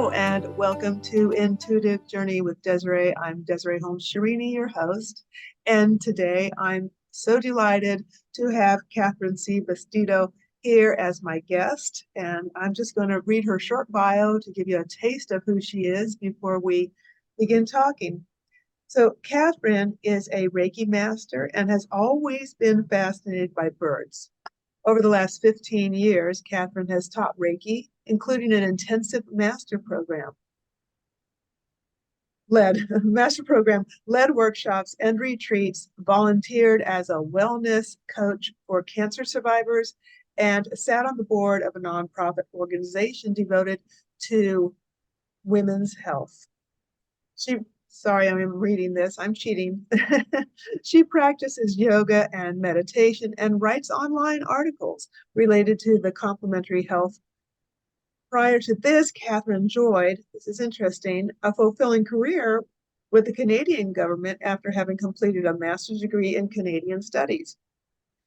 Hello and welcome to Intuitive Journey with Desiree. I'm Desiree Holmes Scherini, your host. And today I'm so delighted to have Catherine C. Bastedo here as my guest. And I'm just going to read her short bio to give you a taste of who she is before we begin talking. So Catherine is a Reiki Master and has always been fascinated by birds. Over the last 15 years, Catherine has taught Reiki, including an intensive master program, led workshops and retreats, volunteered as a wellness coach for cancer survivors, and sat on the board of a nonprofit organization devoted to women's health. Sorry, I'm reading this. I'm cheating. She practices yoga and meditation and writes online articles related to the complementary health. Prior to this, Catherine enjoyed, this is interesting, a fulfilling career with the Canadian government after having completed a master's degree in Canadian studies.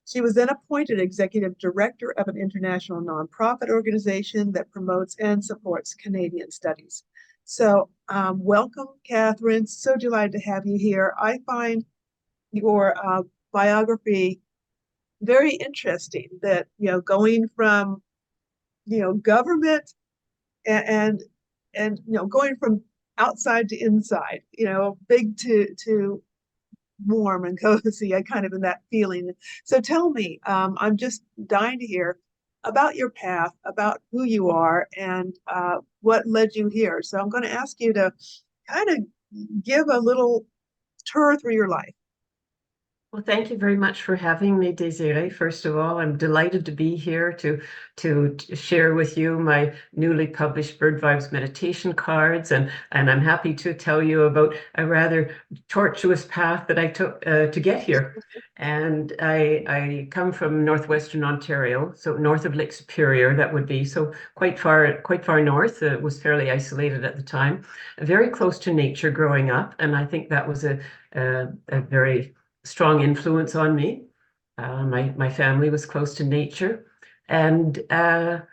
She was then appointed executive director of an international nonprofit organization that promotes and supports Canadian studies. So welcome, Catherine. So delighted to have you here. I find your biography very interesting that, going from, government and going from outside to inside, big to warm and cozy, I kind of in that feeling. So tell me, I'm just dying to hear about your path, about who you are, and what led you here. So I'm going to ask you to kind of give a little tour through your life. Well, thank you very much for having me, Desiree. First of all, I'm delighted to be here to share with you my newly published Bird Vibes meditation cards, and I'm happy to tell you about a rather tortuous path that I took to get here. And I come from northwestern Ontario, so north of Lake Superior, that would be, so quite far north. It was fairly isolated at the time, very close to nature growing up, and I think that was a very strong influence on me. My family was close to nature, and I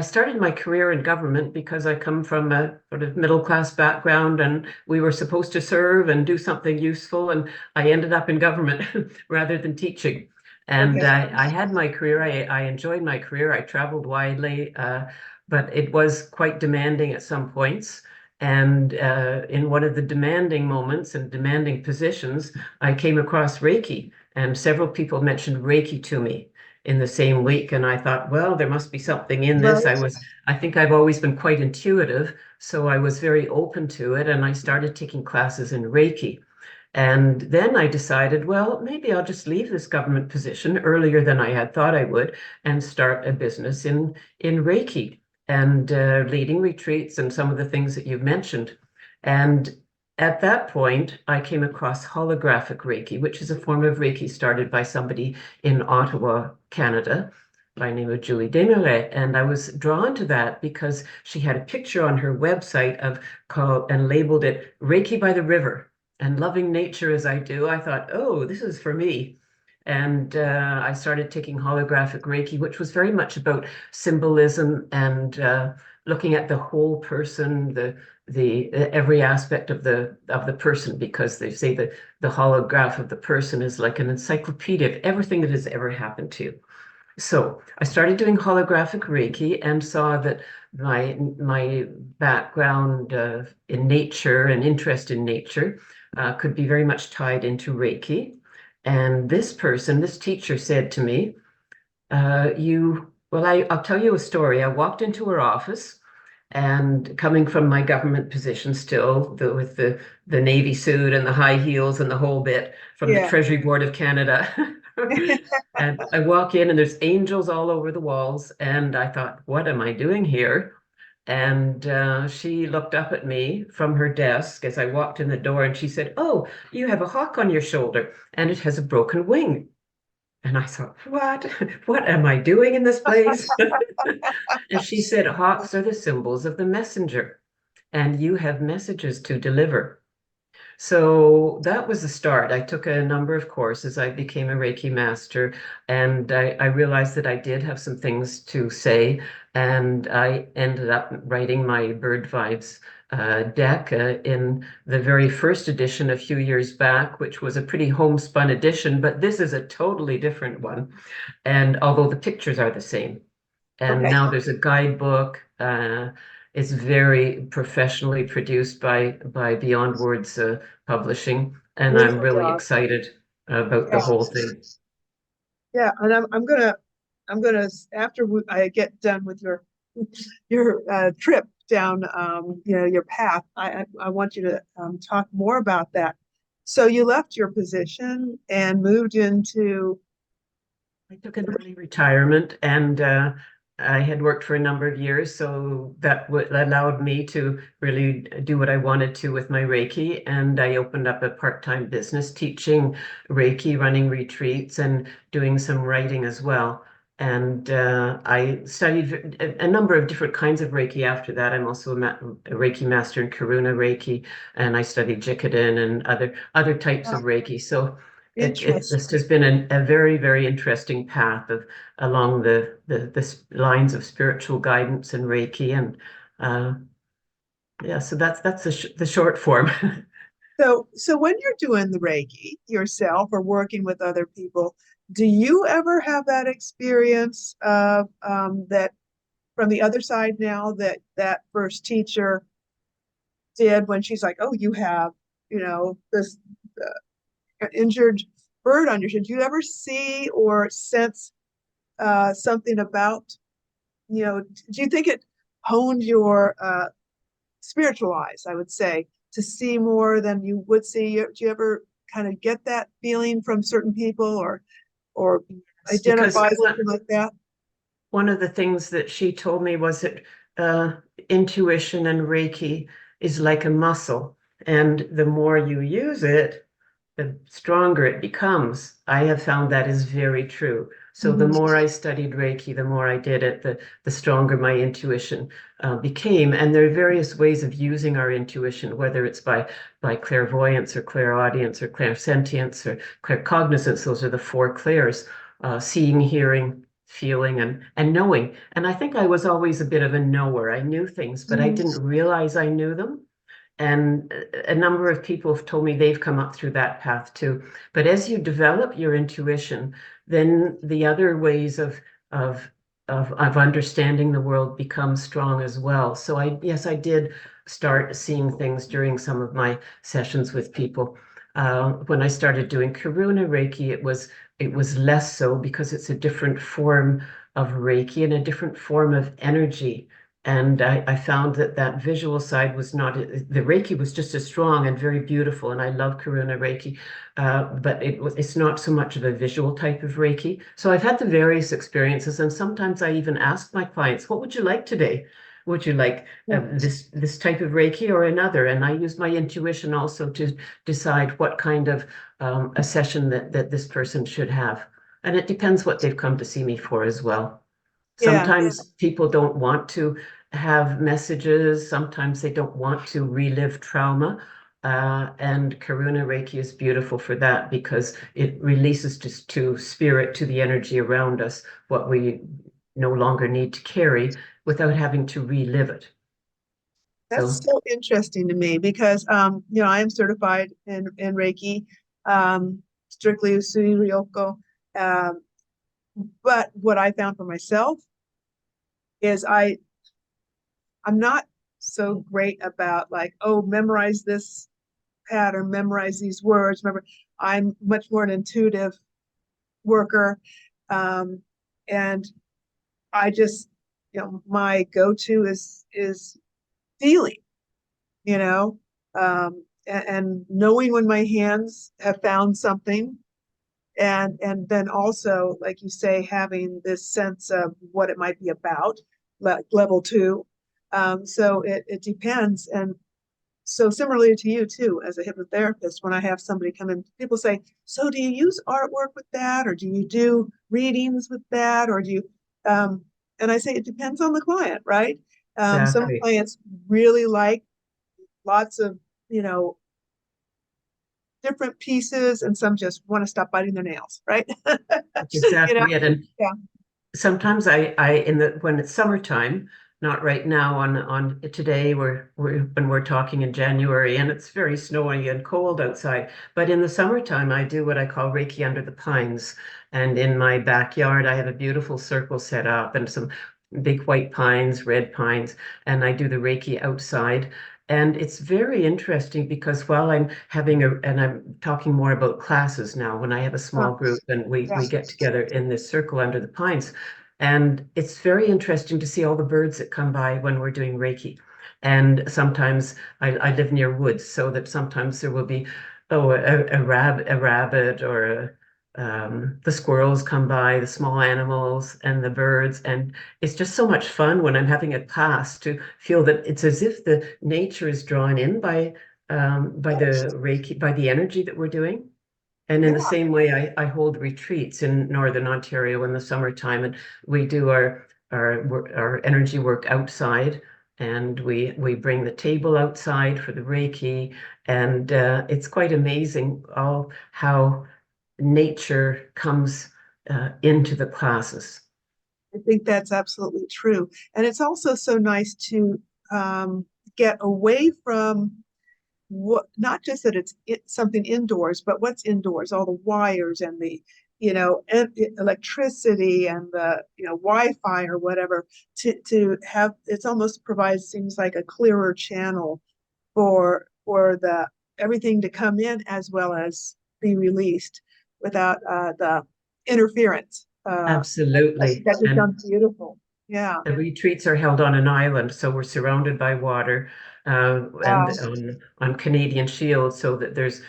started my career in government because I come from a sort of middle class background, and we were supposed to serve and do something useful, and I ended up in government rather than teaching. And Okay. I had my career. I enjoyed my career. I traveled widely, but it was quite demanding at some points. And in one of the demanding moments and demanding positions, I came across Reiki, and several people mentioned Reiki to me in the same week. And I thought, well, there must be something in this. Right. I think I've always been quite intuitive, so I was very open to it. And I started taking classes in Reiki. And then I decided, well, maybe I'll just leave this government position earlier than I had thought I would and start a business in Reiki and leading retreats and some of the things that you've mentioned. And at that point, I came across holographic Reiki, which is a form of Reiki started by somebody in Ottawa, Canada, by the name of Julie Desmarais. And I was drawn to that because she had a picture on her website of called and labeled it Reiki by the River. And loving nature as I do, I thought, oh, this is for me. And I started taking holographic Reiki, which was very much about symbolism and looking at the whole person, the every aspect of the person, because they say the holograph of the person is like an encyclopedia of everything that has ever happened to you. So I started doing holographic Reiki and saw that my background in nature and interest in nature could be very much tied into Reiki. And this teacher said to me, I'll tell you a story. I walked into her office, and coming from my government position still, with the navy suit and the high heels and the whole bit from the Yeah. Treasury Board of Canada. And I walk in and there's angels all over the walls. And I thought, what am I doing here? And she looked up at me from her desk as I walked in the door, and she said, oh, you have a hawk on your shoulder and it has a broken wing. And I thought, what? What am I doing in this place? And she said, hawks are the symbols of the messenger, and you have messages to deliver. So that was the start. I took a number of courses. I became a Reiki master, and I realized that I did have some things to say, and I ended up writing my Bird Vibes deck in the very first edition a few years back, which was a pretty homespun edition, but this is a totally different one. And although the pictures are the same. And Okay, now there's a guidebook. It's very professionally produced by Beyond Words Publishing, and I'm beautiful really job. excited about the Yeah, whole thing. yeah, and I'm gonna after I get done with your trip down your path. I want you to talk more about that. So you left your position and moved into I took an early retirement, and I had worked for a number of years, so that allowed me to really do what I wanted to with my Reiki. And I opened up a part-time business teaching Reiki, running retreats, and doing some writing as well. And I studied a number of different kinds of Reiki after that. I'm also a Reiki master in Karuna Reiki, and I studied Jikiden and other types of Reiki. So it interest. just has been a very, very interesting path of along the lines of spiritual guidance and Reiki. And uh, yeah, so that's the short form. So when you're doing the Reiki yourself or working with other people, do you ever have that experience of that from the other side now that that first teacher did when she's like, oh, you have, this injured bird on your shin. Do you ever see or sense something about, do you think it honed your spiritual eyes, I would say, to see more than you would see? Do you ever kind of get that feeling from certain people or Because identify something like that? one of the things that she told me was that uh, intuition and Reiki is like a muscle, and the more you use it, the stronger it becomes. I have found that is very true. So the Mhm. more I studied Reiki, the more I did it, the stronger my intuition became. And there are various ways of using our intuition, whether it's by clairvoyance or clairaudience or clairsentience or claircognizance. Those are the four clairs, seeing, hearing, feeling, and knowing. And I think I was always a bit of a knower. I knew things, but I Mhm. didn't realize I knew them. And a number of people have told me they've come up through that path too. But as you develop your intuition, then the other ways of of understanding the world become strong as well. So yes, I did start seeing things during some of my sessions with people. When I started doing Karuna Reiki, it was less so because it's a different form of Reiki and a different form of energy. And I found that that visual side was not, the Reiki was just as strong and very beautiful. And I love Karuna Reiki, but it's not so much of a visual type of Reiki. So I've had the various experiences. And sometimes I even ask my clients, what would you like today? Would you like Yeah. this type of Reiki or another? And I use my intuition also to decide what kind of a session that this person should have. And it depends what they've come to see me for as well. Yeah. Sometimes people don't want to have messages. Sometimes they don't want to relive trauma. And Karuna Reiki is beautiful for that because it releases to spirit, to the energy around us, what we no longer need to carry without having to relive it. That's So so interesting to me because I am certified in Reiki, strictly Usui Ryoko. Um, but what I found for myself is I'm not so great about like, oh, memorize this pattern, memorize these words. Remember, I'm much more an intuitive worker. Um, and I just, my go-to is feeling, you know, and knowing when my hands have found something, and then also, like you say, having this sense of what it might be about, level two. So it depends, and so similarly to you too, as a hypnotherapist, when I have somebody come in, people say, "So do you use artwork with that, or do you do readings with that, or do you?" Um, and I say it depends on the client, right? Some exactly. clients really like lots of, you know, different pieces, and some just want to stop biting their nails, right? That's You know? exactly it. And Yeah. sometimes when it's summertime, not right now on today, when we're talking in January and it's very snowy and cold outside. But in the summertime, I do what I call Reiki under the pines. And in my backyard, I have a beautiful circle set up and some big white pines, red pines, and I do the Reiki outside. And it's very interesting because while and I'm talking more about classes now, when I have a Uh, small group and yeah. we get together in this circle under the pines, and it's very interesting to see all the birds that come by when we're doing Reiki. And sometimes I live near woods, so that sometimes there will be, a rabbit or the squirrels come by, the small animals and the birds. And it's just so much fun when I'm having a class to feel that it's as if the nature is drawn in by the Reiki, by the energy that we're doing. And in the Yeah. same way, I hold retreats in Northern Ontario in the summertime, and we do our energy work outside, and we bring the table outside for the Reiki, and it's quite amazing all how nature comes into the classes. I think that's absolutely true. And it's also so nice to um, get away from what, not just that it's something indoors, but what's indoors, all the wires and the, electricity and the, Wi-Fi or whatever, to have, it's almost provides, seems like a clearer channel for the everything to come in as well as be released without the interference. I think Absolutely. that just And sounds beautiful. Yeah. the retreats are held on an island, so we're surrounded by water, Wow. and on Canadian Shield, so that there's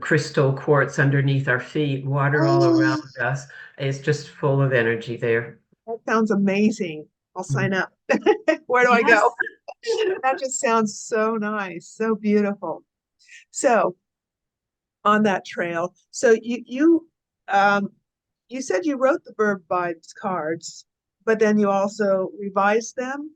crystal quartz underneath our feet, water all Oh, around us. It's just full of energy there. that sounds amazing. I'll sign Mm. up. Where do I Yes. go? That just sounds so nice, so beautiful. So on that trail, so um you said you wrote the bird vibes cards, but then you also revised them.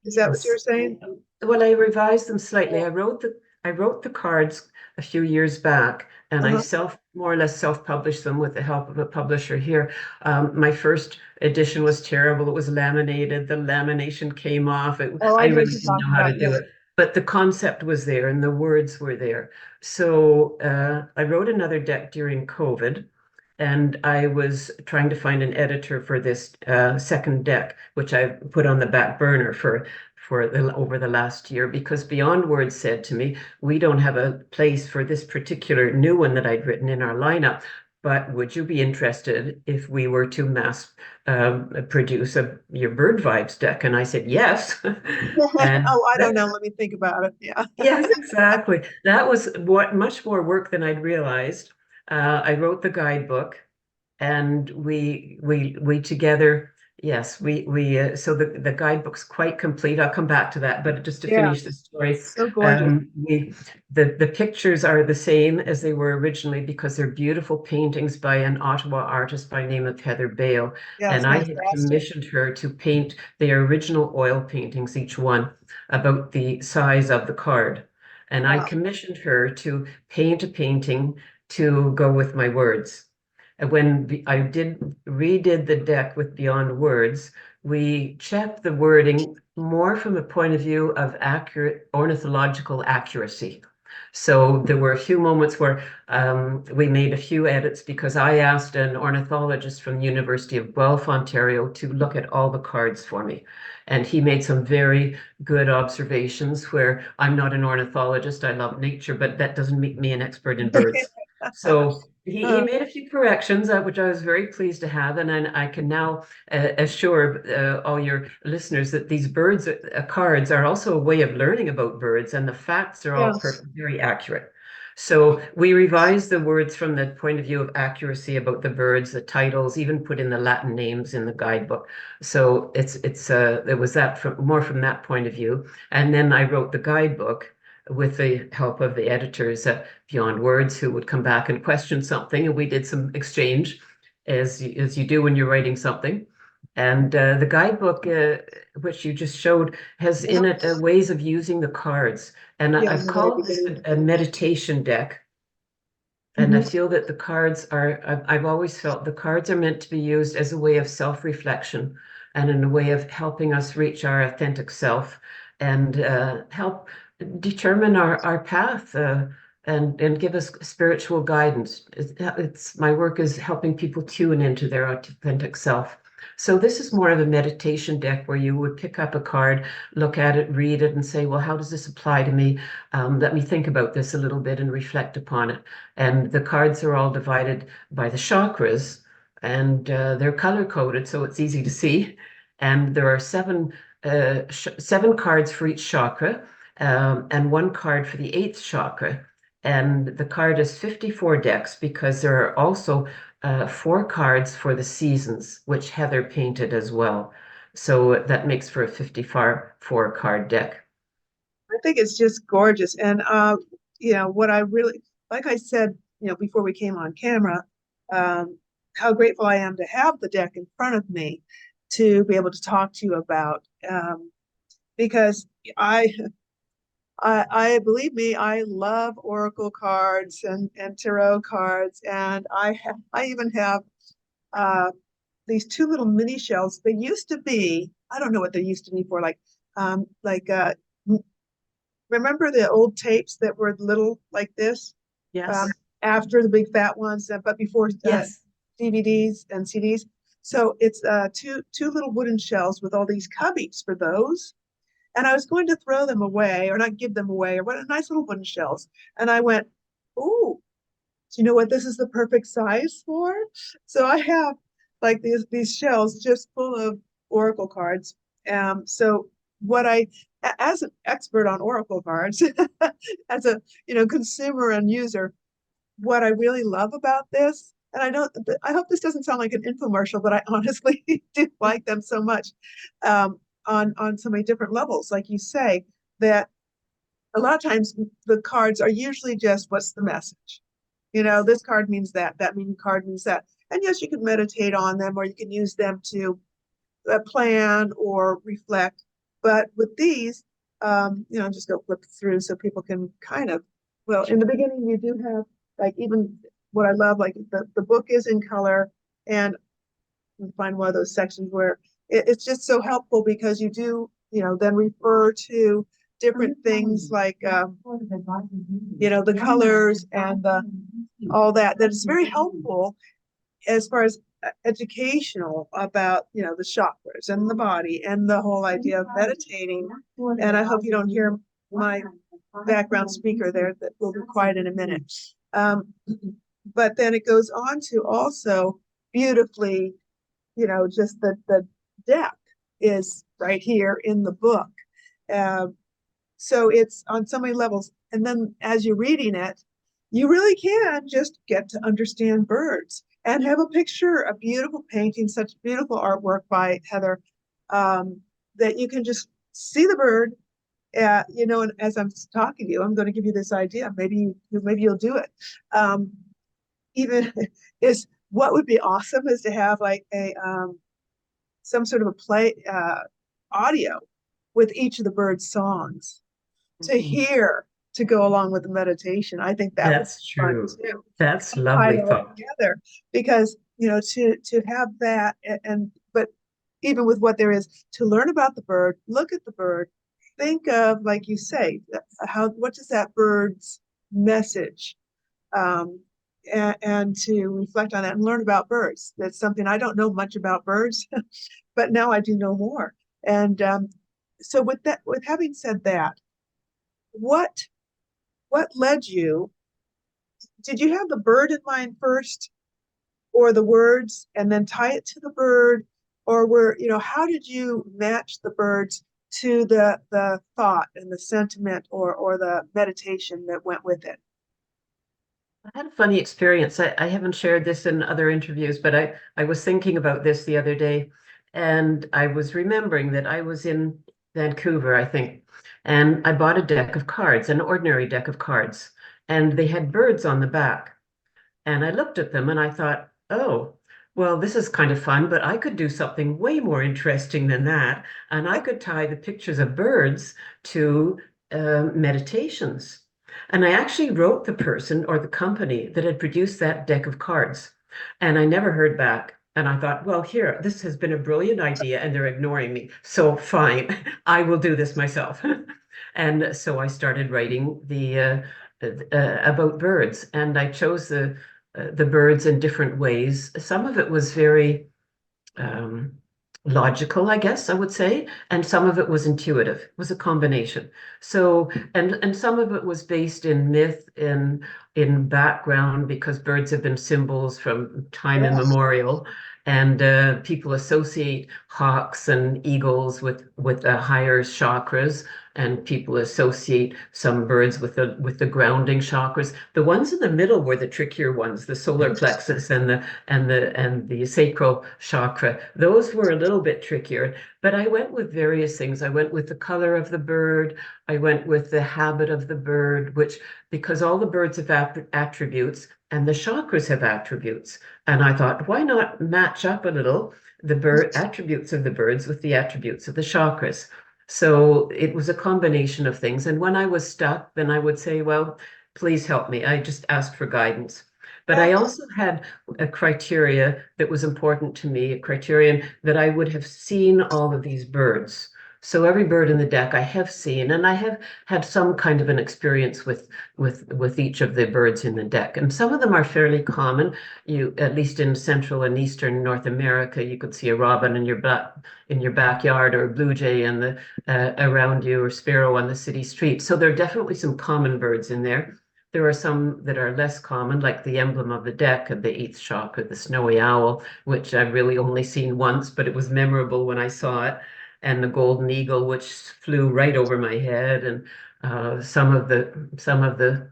Is that what you're Yes. saying? Well, I revised them slightly. I wrote the cards a few years back, and I Uh-huh. more or less self-published them with the help of a publisher here. My first edition was terrible. It was laminated. The lamination came off. Oh, I I know what really you're didn't know talking how about. to do Yes. it. But the concept was there and the words were there. So I wrote another deck during COVID, and I was trying to find an editor for this second deck, which I put on the back burner over the last year, because Beyond Words said to me, we don't have a place for this particular new one that I'd written in our lineup. But would you be interested if we were to mass produce your Bird Vibes deck? And I said yes. And Oh, I don't know. Let me think about it. Yeah. yes, exactly. That was what much more work than I'd realized. I wrote the guidebook, and we together, yes, so the guidebook's quite complete. I'll come back to that, but just to Yeah. finish the story, So gorgeous. we the pictures are the same as they were originally because they're beautiful paintings by an Ottawa artist by name of Heather Bale, Yes, and I had fantastic. commissioned her to paint the original oil paintings, each one about the size of the card. And I Wow. commissioned her to paint a painting to go with my words. And when I redid the deck with Beyond Words, we checked the wording more from a point of view of accurate ornithological accuracy. So there were a few moments where we made a few edits because I asked an ornithologist from the University of Guelph, Ontario, to look at all the cards for me. And he made some very good observations where I'm not an ornithologist, I love nature, but that doesn't make me an expert in birds. So he Uh, made a few corrections, which I was very pleased to have, and I can now assure all your listeners that these birds cards are also a way of learning about birds, and the facts are all yes. very accurate. So we revised the words from the point of view of accuracy about the birds, the titles, even put in the Latin names in the guidebook. So it was that more from that point of view, and then I wrote the guidebook with the help of the editors at Beyond Words, who would come back and question something, and we did some exchange, as you do when you're writing something. And the guidebook, which you just showed, has in Yep. it ways of using the cards. And Yeah, I've in the very called this beginning. a meditation deck. And I Mhm. feel that the cards are, I've always felt the cards are meant to be used as a way of self-reflection and in a way of helping us reach our authentic self and help determine our path and give us spiritual guidance. My work is helping people tune into their authentic self. So this is more of a meditation deck where you would pick up a card, look at it, read it, and say, well, how does this apply to me? Let me think about this a little bit and reflect upon it. And the cards are all divided by the chakras, and they're color coded, so it's easy to see. And there are seven cards for each chakra, and one card for the eighth chakra. And the card is 54 decks because there are also four cards for the seasons, which Heather painted as well. So that makes for a 54 card deck. I think it's just gorgeous. And what I really, like I said, before we came on camera, how grateful I am to have the deck in front of me to be able to talk to you about. Because I, I believe me, I love oracle cards and tarot cards, and I even have uh, these two little mini shells. They used to be, I don't know what they used to be for, like remember the old tapes that were little like this, um, Yes. after the big fat ones, but before Yes. DVDs and CDs. So it's two little wooden shells with all these cubbies for those. And I was going to throw them away or not give them away or what nice little wooden shells. And I went, "Ooh, do you know what this is the perfect size for?" So I have like these shells just full of oracle cards. So what I, as an expert on oracle cards, as a consumer and user, what I really love about this, and I hope this doesn't sound like an infomercial, but I honestly do like them so much, on so many different levels. Like you say, that a lot of times the cards are usually just what's the message. This card means that. That mean card means that. And yes, you can meditate on them, or you can use them to plan or reflect. But with these, just go flip through so people can kind of, well, in the beginning, you do have like even what I love, like the book is in color, and you find one of those sections where it's just so helpful because you do, then refer to different things like, the colors and all that. That is very helpful as far as educational about the chakras and the body and the whole idea of meditating. And I hope you don't hear my background speaker there, that will be quiet in a minute. But then it goes on to also beautifully, just the depth is right here in the book. So it's on so many levels. And then as you're reading it, you really can just get to understand birds and have a picture, a beautiful painting, such beautiful artwork by Heather, that you can just see the bird. And as I'm talking to you, I'm going to give you this idea. Maybe you'll do it. Even is what would be awesome is to have like a some sort of a play audio with each of the birds' songs to Mhm. hear to go along with the meditation. I think that would be That's fun true. too. That's Tie it lovely all thought. together because to have that, and but even with what there is to learn about the bird, look at the bird, think of, like you say, what is that bird's message, um, and to reflect on that and learn about birds. That's something I don't know much about birds, but now I do know more. And so with having said that, what led you? Did you have the bird in mind first, or the words, and then tie it to the bird, or how did you match the birds to the thought and the sentiment, or the meditation that went with it? I had a funny experience. I haven't shared this in other interviews, but I was thinking about this the other day, and I was remembering that I was in Vancouver, I think, and I bought a deck of cards, an ordinary deck of cards, and they had birds on the back. And I looked at them and I thought, oh, Well, this is kind of fun, but I could do something way more interesting than that. And I could tie the pictures of birds to meditations. And I actually wrote the person or the company that had produced that deck of cards. And I never heard back. And I thought, well, here, this has been a brilliant idea, and they're ignoring me. So fine, I will do this myself. And so I started writing about birds, and I chose the birds in different ways. Some of it was very um, logical, I guess I would say, and some of it was intuitive. It was a combination. So, and some of it was based in myth, in background, because birds have been symbols from time Yes. immemorial, and people associate hawks and eagles with the higher chakras, and people associate some birds with the grounding chakras. The ones in the middle were the trickier ones, the solar plexus and the sacral chakra. Those were a little bit trickier, but I went with various things. I went with the color of the bird. I went with the habit of the bird, which because all the birds have attributes and the chakras have attributes. And I thought, why not match up a little the bird attributes of the birds with the attributes of the chakras? So it was a combination of things. And when I was stuck, then I would say, well, please help me. I just asked for guidance. But I Yes. also had a criteria that was important to me, a criterion that I would have seen all of these birds. So every bird in the deck I have seen, and I have had some kind of an experience with each of the birds in the deck. And some of them are fairly common. You, at least in Central and Eastern North America, you could see a robin in your backyard, or a blue jay in the around you, or sparrow on the city street. So there are definitely some common birds in there. There are some that are less common, like the emblem of the deck of the eighth chakra, the snowy owl, which I've really only seen once, but it was memorable when I saw it, and the golden eagle, which flew right over my head, and some of the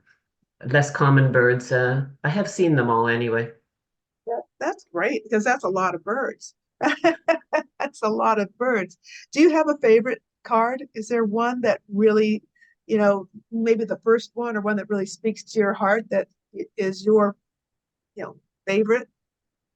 less common birds. I have seen them all anyway. That's great because that's a lot of birds. That's a lot of birds. Do you have a favorite card? Is there one that really, maybe the first one or one that really speaks to your heart that is your, favorite?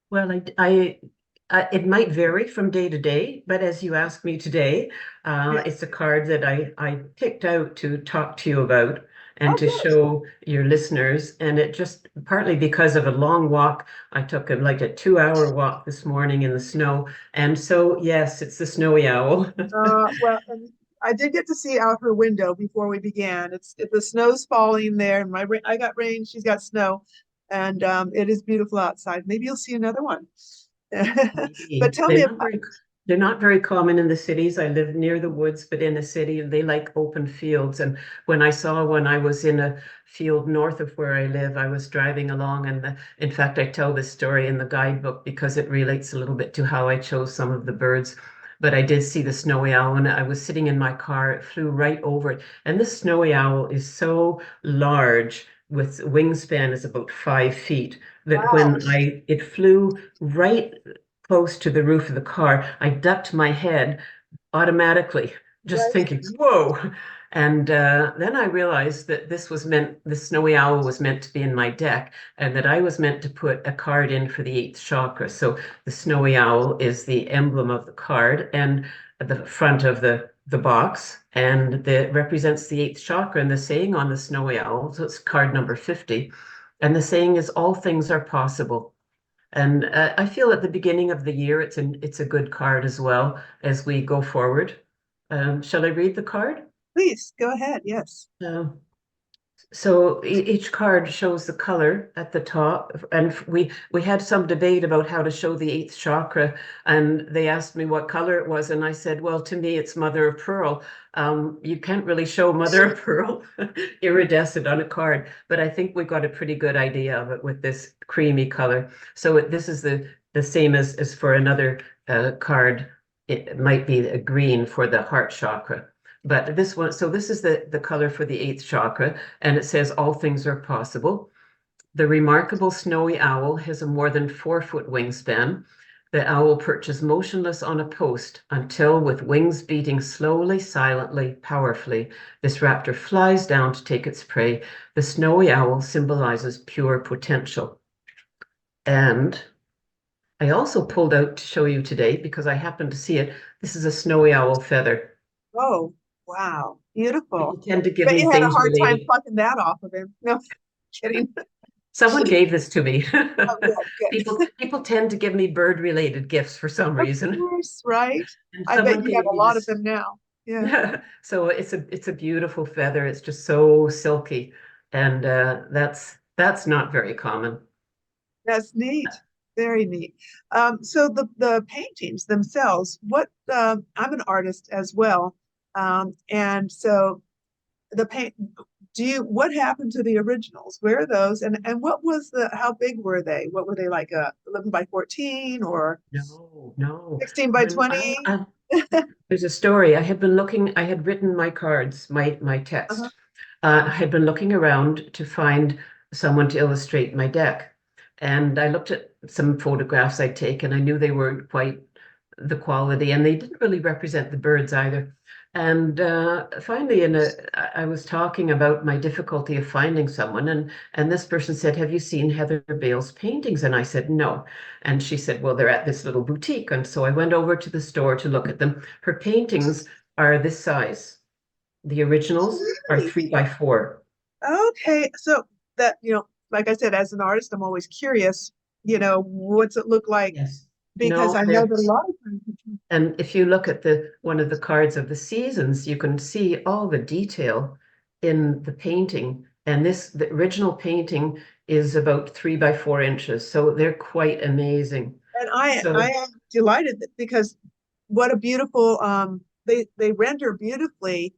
Well, it might vary from day to day, but as you asked me today, Yes. it's a card that I picked out to talk to you about and Oh, to good. show your listeners. And it just partly because of a long walk, I took like a 2 hour walk this morning in the snow. And so, yes, it's the snowy owl. Well, and I did get to see out her window before we began. The snow's falling there, and I got rain, she's got snow, and it is beautiful outside. Maybe you'll see another one. But Maybe tell me about, they're not very common in the cities. I live near the woods, but in a city, they like open fields. And when I saw one, I was in a field north of where I live. I was driving along, and in fact, I tell this story in the guidebook because it relates a little bit to how I chose some of the birds. But I did see the snowy owl, and I was sitting in my car. It flew right over it. And this snowy owl is so large, with wingspan is about 5 feet, that wow, when it flew right close to the roof of the car, I ducked my head automatically, just right? thinking, whoa. And then I realized that the snowy owl was meant to be in my deck, and that I was meant to put a card in for the eighth chakra. So the snowy owl is the emblem of the card and at the front of the box, and that represents the eighth chakra. And the saying on the snowy owl, so it's card number 50, and the saying is, all things are possible. And I feel at the beginning of the year, it's a good card as well as we go forward. Shall I read the card? Please go ahead. Yes. Uh, so each card shows the color at the top, and we had some debate about how to show the eighth chakra, and they asked me what color it was, and I said, well, to me, it's mother of pearl. You can't really show mother of pearl iridescent on a card, but I think we got a pretty good idea of it with this creamy color. So this is the same as for another card. It might be a green for the heart chakra. But this one, so this is the color for the eighth chakra, and it says all things are possible. The remarkable snowy owl has a more than 4 foot wingspan. The owl perches motionless on a post until, with wings beating slowly, silently, powerfully, this raptor flies down to take its prey. The snowy owl symbolizes pure potential. And I also pulled out to show you today because I happened to see it. This is a snowy owl feather. Oh, wow. People Beautiful. tend to give Bet me you had a things hard time related. plucking that off of him. No, kidding. Someone gave this to me. Oh, good, good. People tend to give me bird related gifts for some Of reason. course, right? And I bet someone you have gave a me lot of this. them now. Yeah, So it's a beautiful feather. It's just so silky, and that's not very common. that's neat. Very neat. So the paintings themselves, I'm an artist as well. And so the paint, what happened to the originals? Where are those? And what was how big were they? What were they like, 11 by 14 or No, no. 16 by When 20? there's a story. I had been looking. I had written my cards, my Uh-huh. text. I had been looking around to find someone to illustrate my deck. And I looked at some photographs I'd taken. I knew they weren't quite the quality, and they didn't really represent the birds either. And finally, I was talking about my difficulty of finding someone, and this person said, "Have you seen Heather Bale's paintings?" And I said, "No." And she said, "Well, they're at this little boutique." And so I went over to the store to look at them. Her paintings are this size. The Oh, originals are really? 3 by 4. Okay. So that, like I said, as an artist, I'm always curious, what's it look like? Yes. Because No, I know they're, that a lot of times, and if you look at the one of the cards of the seasons, you can see all the detail in the painting. And the original painting is about 3 by 4 inches, so they're quite amazing. and I So am delighted because what a beautiful, they render beautifully,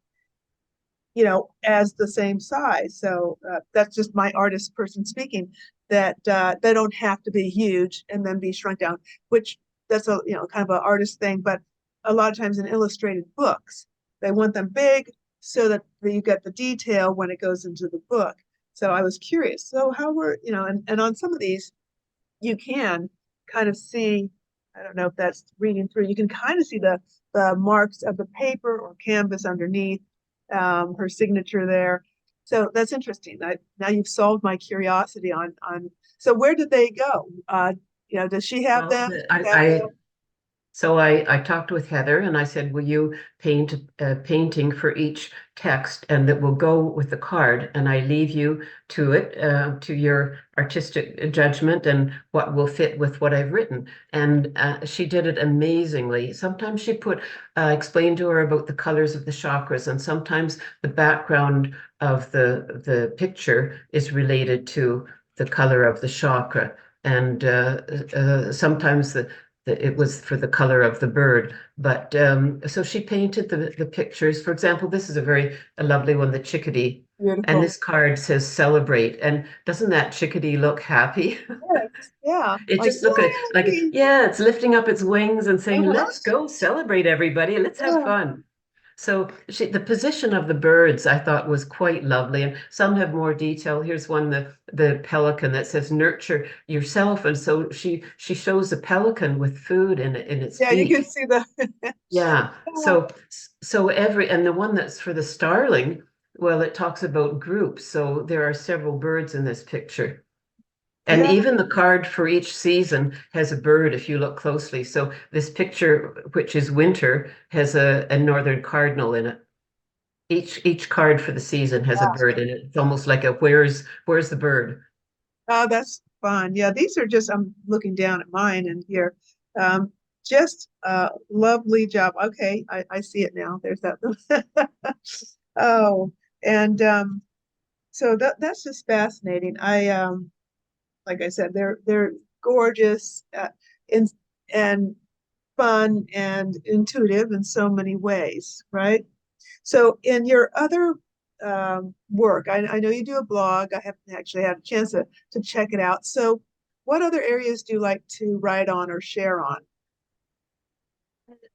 as the same size. So that's just my artist person speaking, that they don't have to be huge and then be shrunk down, which that's a, kind of an artist thing. But a lot of times in illustrated books, they want them big so that you get the detail when it goes into the book. So I was curious. So how and on some of these, you can kind of see, I don't know if that's reading through, you can kind of see the marks of the paper or canvas underneath, her signature there. So that's interesting. Now you've solved my curiosity on so where did they go? Does she have well, them? the- Do you have them? I talked with Heather and I said, will you paint a painting for each text and that will go with the card? And I leave you to it, to your artistic judgment and what will fit with what I've written. And she did it amazingly. Sometimes she explained to her about the colors of the chakras, and sometimes the background of the picture is related to the color of the chakra. And sometimes it was for the color of the bird. But so she painted the pictures. For example, this is a lovely one, the chickadee. And Beautiful. this card says celebrate. And doesn't that chickadee look happy? Yes. Yeah. It Like, just look like, yay. yeah, it's lifting up its wings and saying, Uh-huh. let's go celebrate, everybody. Let's have Yeah. fun. So the position of the birds I thought was quite lovely, and some have more detail. Here's one, the pelican that says "nurture yourself," and so she shows a pelican with food in its Yeah, you can beak. see the Yeah. So and the one that's for the starling, well, it talks about groups. So there are several birds in this picture. And yeah. even the card for each season has a bird if you look closely. So this picture, which is winter, has a northern cardinal in it. Each card for the season has a bird in it. It's almost like a where's the bird? Oh, that's fun. Yeah, these are just, I'm looking down at mine and here. Um, just a lovely job. Okay, I see it now. There's that. Oh, and so that's just fascinating. Like I said, they're gorgeous, in, and fun and intuitive in so many ways, right? So in your other work, I know you do a blog. I haven't actually had a chance to check it out. So what other areas do you like to write on or share on?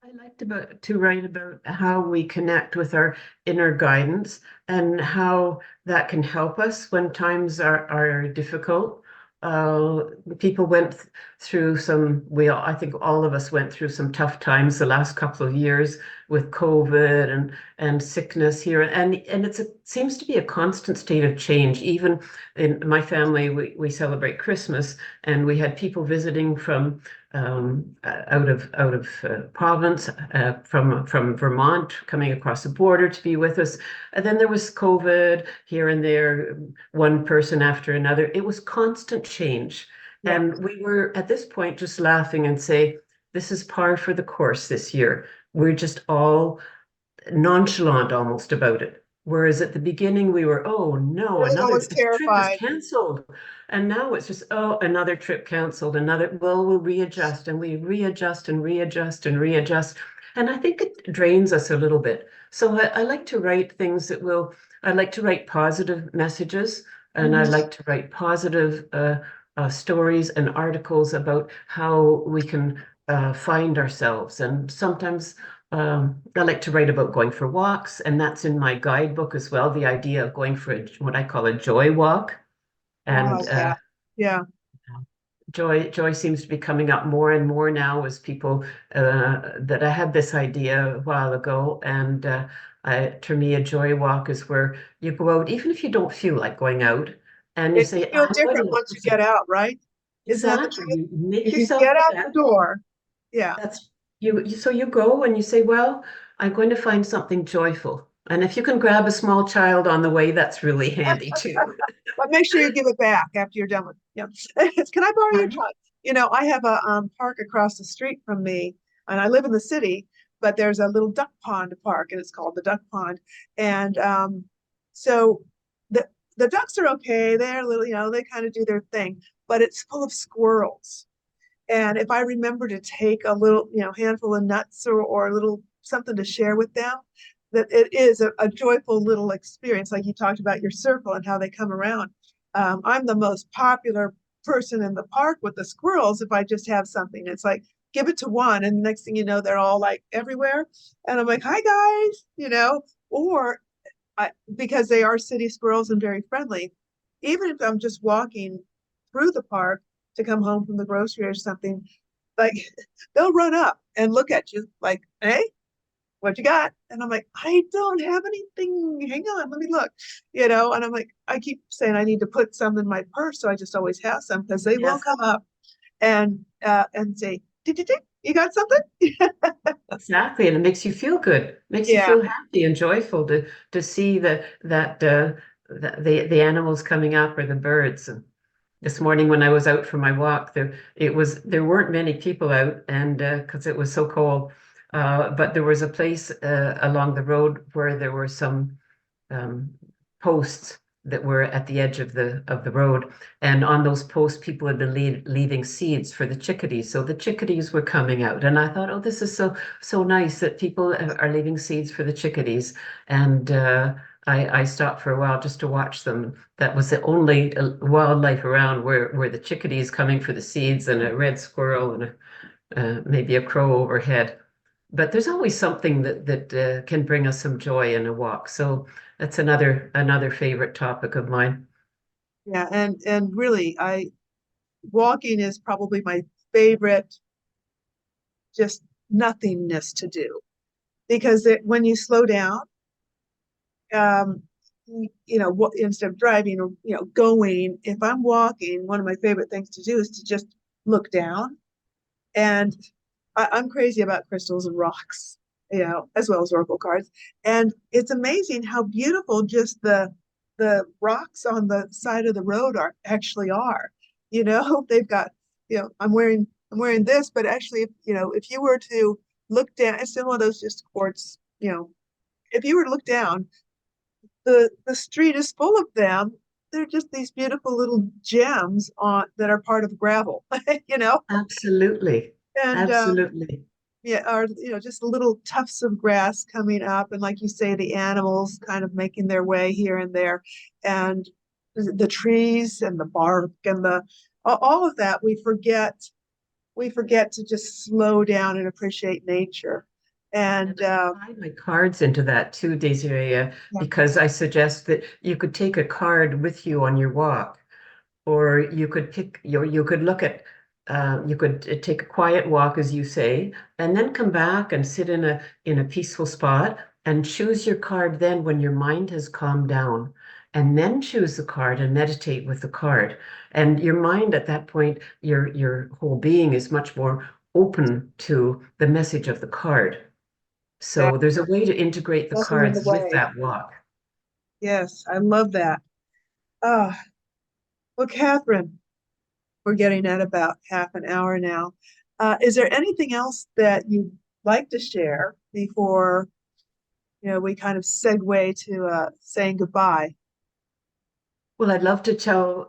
I liked to write about how we connect with our inner guidance and how that can help us when times are difficult. People through I think all of us went through some tough times the last couple of years with COVID and sickness here, and it seems to be a constant state of change. Even in my family, we celebrate Christmas, and we had people visiting from out of province, from Vermont, coming across the border to be with us. And then there was COVID here and there, one person after another. It was constant change. Yeah. And we were at this point just laughing and say, this is par for the course this year. We're just all nonchalant almost about it. Whereas at the beginning we were, oh no, Everyone another was trip is terrified. canceled. And now it's just, oh, another trip canceled, another, well, we'll readjust and we readjust and readjust and readjust. And I think it drains us a little bit. So I like to write things I like to write positive messages, and I Mhm. like to write positive stories and articles about how we can find ourselves. And sometimes I like to write about going for walks, and that's in my guidebook as well. The idea of going for what I call a joy walk, and Yeah. Yeah. joy seems to be coming up more and more now as people that I had this idea a while ago, and to me, a joy walk is where you go out, even if you don't feel like going out, and you You say, feel I'm going different to once you get out, right? Isn't that the exactly, truth? you make If you yourself get out the happy. door, yeah. That's so you go and you say, well, I'm going to find something joyful. And if you can grab a small child on the way, that's really handy too. But make sure you give it back after you're done with it. Yeah. Can I borrow your Pardon? truck? I have a park across the street from me, and I live in the city, but there's a little duck pond park, and it's called the Duck Pond. And so the the ducks are okay. They're little, they kind of do their thing, but it's full of squirrels. And if I remember to take a little, handful of nuts or a little something to share with them, that it is a joyful little experience. Like you talked about your circle and how they come around. I'm the most popular person in the park with the squirrels if I just have something. It's like, give it to one, and the next thing you know, they're all like everywhere. And I'm like, hi guys, or because they are city squirrels and very friendly, even if I'm just walking through the park to come home from the grocery or something, like they'll run up and look at you like, hey, what you got? And I'm like, I don't have anything. Hang on, let me look. And I'm like, I keep saying I need to put some in my purse, so I just always have some because they will Yes, come up and say, did you got something? exactly. And it makes you feel good, makes you Yeah. feel happy and joyful to see the animals coming up or the birds. And this morning when I was out for my walk, there weren't many people out, and because it was so cold. But there was a place along the road where there were some um, posts that were at the edge of the road, and on those posts, people had been leaving seeds for the chickadees. So the chickadees were coming out, and I thought, oh, this is so nice that people are leaving seeds for the chickadees. And I stopped for a while just to watch them. That was the only wildlife around where the chickadees coming for the seeds, and a red squirrel and maybe a crow overhead. But there's always something that can bring us some joy in a walk. So that's another favorite topic of mine. Yeah, and really, I walking is probably my favorite, just nothingness to do because when you slow down, um, instead of driving or going, if I'm walking, one of my favorite things to do is to just look down. And I'm crazy about crystals and rocks, as well as oracle cards. And it's amazing how beautiful just the rocks on the side of the road are. They've got, I'm wearing this, but actually, if you were to look down, it's still one of those just quartz, if you were to look down, the street is full of them. They're just these beautiful little gems on that are part of gravel, you know, Absolutely. and Absolutely. yeah, or just little tufts of grass coming up, and like you say, the animals kind of making their way here and there, and the trees and the bark and the all of that. We forget to just slow down and appreciate nature, And and I tie my cards into that too, Desiree, yeah, because I suggest that you could take a card with you on your walk, or you could look at you could take a quiet walk, as you say, and then come back and sit in a peaceful spot and choose your card then when your mind has calmed down. And then choose the card and meditate with the card. And your mind at that point, your whole being is much more open to the message of the card. That So there's a way to integrate the nothing in the cards with way. that walk. Yes, I love that. Ah, well, Catherine, we're getting at about half an hour now. Is there anything else that you'd like to share before, we kind of segue to saying goodbye? Well, I'd love to tell,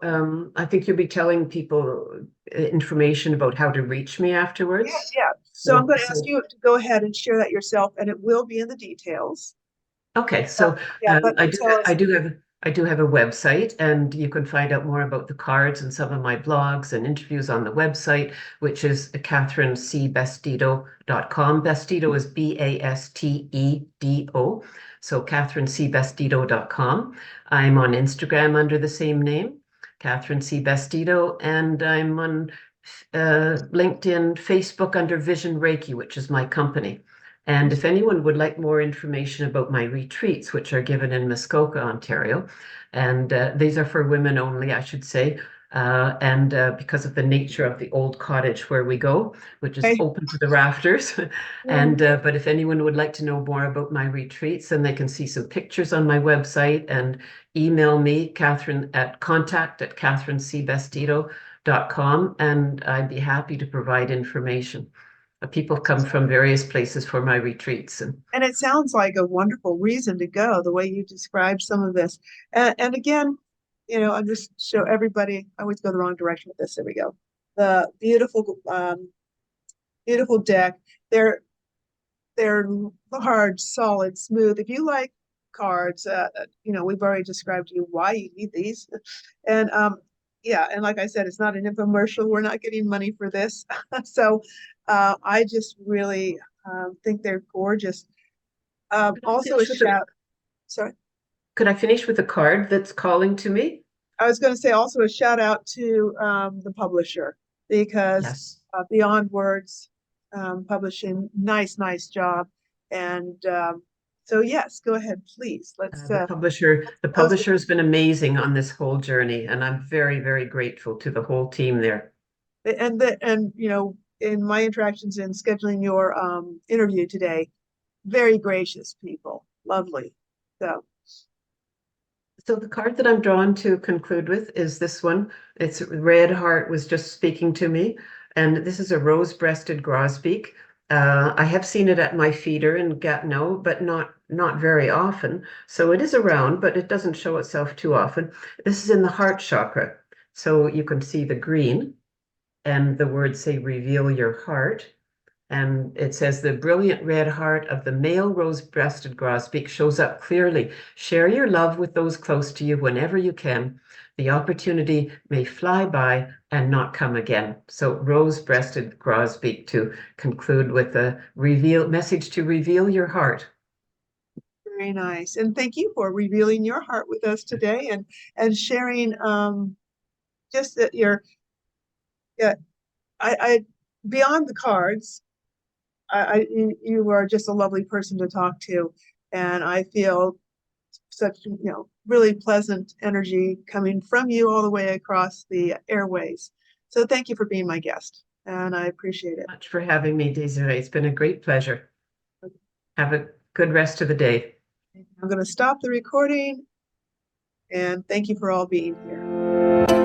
I think you'll be telling people information about how to reach me Yeah, afterwards. yeah. So I'm So, going to ask so you to go ahead and share that yourself, and it will be in the details. okay, Uh, so yeah, but I do tell us. I do have a website, and you can find out more about the cards and some of my blogs and interviews on the website, which is catherinecbastedo.com. Bastedo is Bastedo, so catherinecbastedo.com. I'm on Instagram under the same name, Catherine C. Bastedo, and I'm on LinkedIn, Facebook under Vision Reiki, which is my company. And if anyone would like more information about my retreats, which are given in Muskoka, Ontario, and these are for women only, I should say, and because of the nature of the old cottage where we go, which is Okay. open to the rafters. Mm. And but if anyone would like to know more about my retreats, then they can see some pictures on my website and email me, Catherine, at contact@catherinecbastedo.com, and I'd be happy to provide information. People come from various places for my retreats. And it sounds like a wonderful reason to go, the way you described some of this. And again, I'll just show everybody. I always go the wrong direction with this. There we go. The beautiful deck. They're hard, solid, smooth. If you like cards, we've already described to you why you need these. And yeah, and like I said, it's not an infomercial. We're not getting money for this. So I just really think they're gorgeous. Also a shout, sorry, Could I finish with a card that's calling to me? I was going to say also a shout out to the publisher because Yes. Beyond Words Publishing, nice job. And so yes, go ahead, please. Let's The close it. publisher has been amazing on this whole journey, and I'm very grateful to the whole team there. And in my interactions in scheduling your interview today, very gracious people, lovely. So So the card that I'm drawn to conclude with is this one. It's Red Heart was just speaking to me, and this is a rose-breasted grosbeak. I have seen it at my feeder in Gatineau, but not very often. So it is around, but it doesn't show itself too often. This is in the heart chakra, so you can see the green, and the words say "reveal your heart." And it says the brilliant red heart of the male rose-breasted grosbeak shows up clearly. Share your love with those close to you whenever you can. The opportunity may fly by and not come again. So rose-breasted grosbeak to conclude with a message to reveal your heart. very nice. And thank you for revealing your heart with us today and sharing just that yeah, I beyond the cards, you are just a lovely person to talk to, and I feel such really pleasant energy coming from you all the way across the airways. So thank you for being my guest, and I appreciate it. Much for having me, Desiree. It's been a great pleasure. Have a good rest of the day. I'm going to stop the recording, and thank you for all being here.